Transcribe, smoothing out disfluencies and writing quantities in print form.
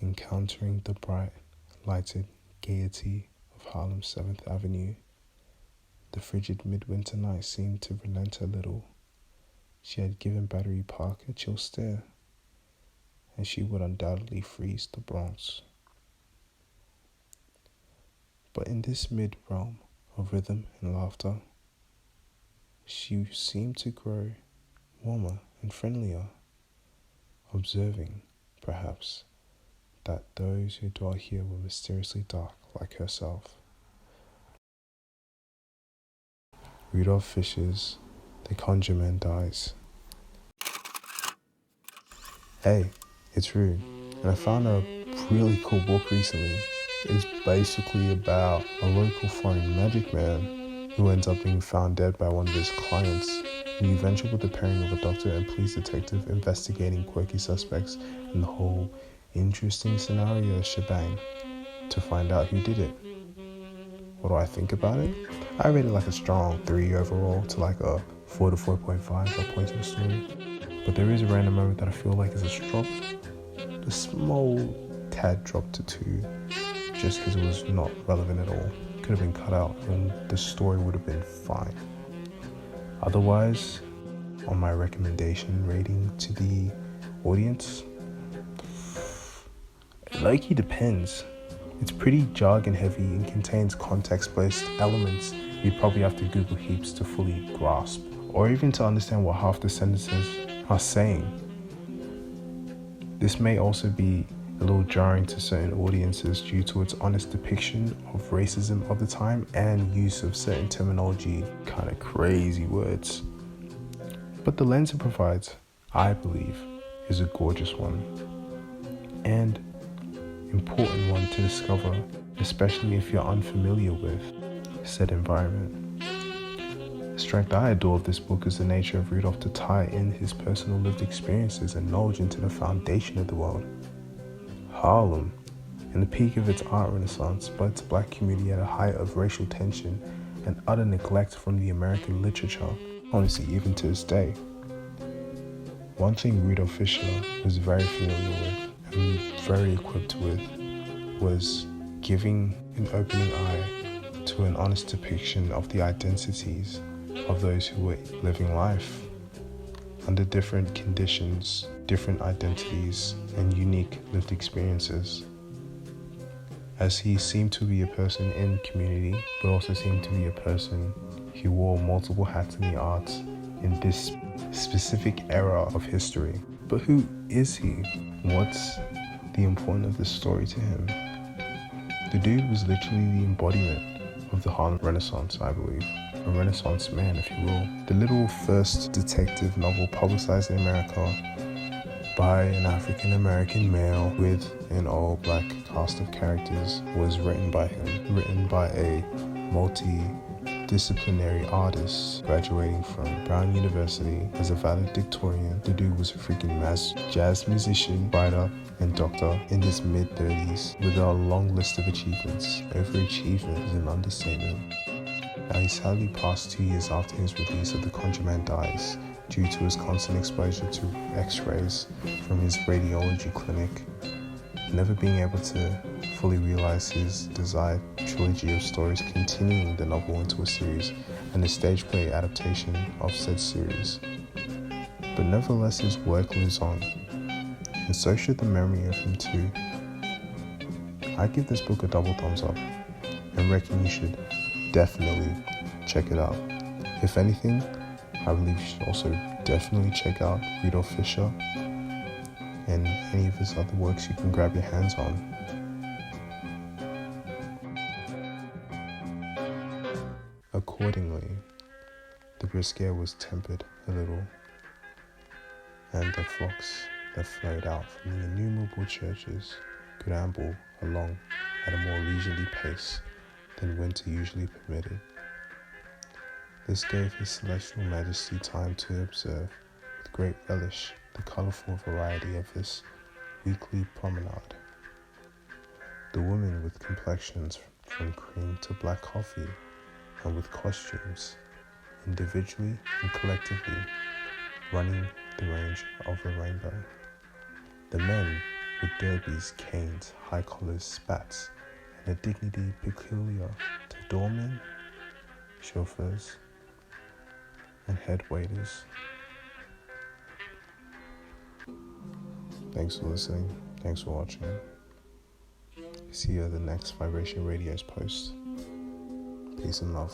encountering the bright, lighted gaiety of Harlem's 7th Avenue. The frigid midwinter night seemed to relent a little. She had given Battery Park a chill stare, and she would undoubtedly freeze the Bronx. But in this mid-realm of rhythm and laughter, she seemed to grow warmer and friendlier, observing, perhaps, that those who dwell here were mysteriously dark like herself. Rudolph Fisher's The Conjure Man Dies. Hey, it's Rude, and I found a really cool book recently. It's basically about a local foreign magic man who ends up being found dead by one of his clients, and the eventual the pairing of a doctor and police detective investigating quirky suspects and the whole interesting scenario shebang to find out who did it. What do I think about it? I rated like a strong 3 overall to like a 4 to 4.5 by point of the story. But there is a random moment that I feel like is a small tad drop to 2, just because it was not relevant at all. Could have been cut out and the story would have been fine. Otherwise, on my recommendation rating to the audience, likely depends. It's pretty jargon heavy and contains context-based elements you'd probably have to Google heaps to fully grasp, or even to understand what half the sentences are saying. This may also be a little jarring to certain audiences due to its honest depiction of racism of the time and use of certain terminology, kind of crazy words. But the lens it provides, I believe, is a gorgeous one and important one to discover, especially if you're unfamiliar with said environment. The strength I adore of this book is the nature of Rudolph to tie in his personal lived experiences and knowledge into the foundation of the world. Harlem, in the peak of its art renaissance, but its black community at a height of racial tension and utter neglect from the American literature, honestly, even to this day. One thing Rudolph Fisher was very familiar with and very equipped with was giving an opening eye to an honest depiction of the identities of those who were living life under different conditions, different identities, and unique lived experiences. As he seemed to be a person in community, but also seemed to be a person who wore multiple hats in the arts in this specific era of history. But who is he? What's the importance of this story to him? The dude was literally the embodiment of the Harlem Renaissance, I believe. A Renaissance man, if you will. The literal first detective novel publicized in America by an African-American male with an all-black cast of characters was written by him, written by a multi-disciplinary artist graduating from Brown University as a valedictorian. The dude was a freaking jazz musician, writer, and doctor in his mid-30s with a long list of achievements. Every achievement is an understatement. Now he sadly passed 2 years after his release of The Conjure Man Dies due to his constant exposure to x-rays from his radiology clinic, never being able to fully realize his desired trilogy of stories, continuing the novel into a series and a stage play adaptation of said series. But nevertheless, his work lives on, and so should the memory of him too. I give this book a double thumbs up and reckon you should definitely check it out. If anything, I believe you should also definitely check out Rudolph Fisher and any of his other works you can grab your hands on. Accordingly, the brisket was tempered a little, and the flocks that flowed out from the innumerable churches could amble along at a more leisurely pace than winter usually permitted. This gave His Celestial Majesty time to observe with great relish the colourful variety of this weekly promenade. The women with complexions from cream to black coffee, and with costumes, individually and collectively, running the range of a rainbow. The men with derbies, canes, high collars, spats, and a dignity peculiar to doormen, chauffeurs, and head waiters. Thanks for listening. Thanks for watching. See you at the next Vibration Radio's post. Peace and love.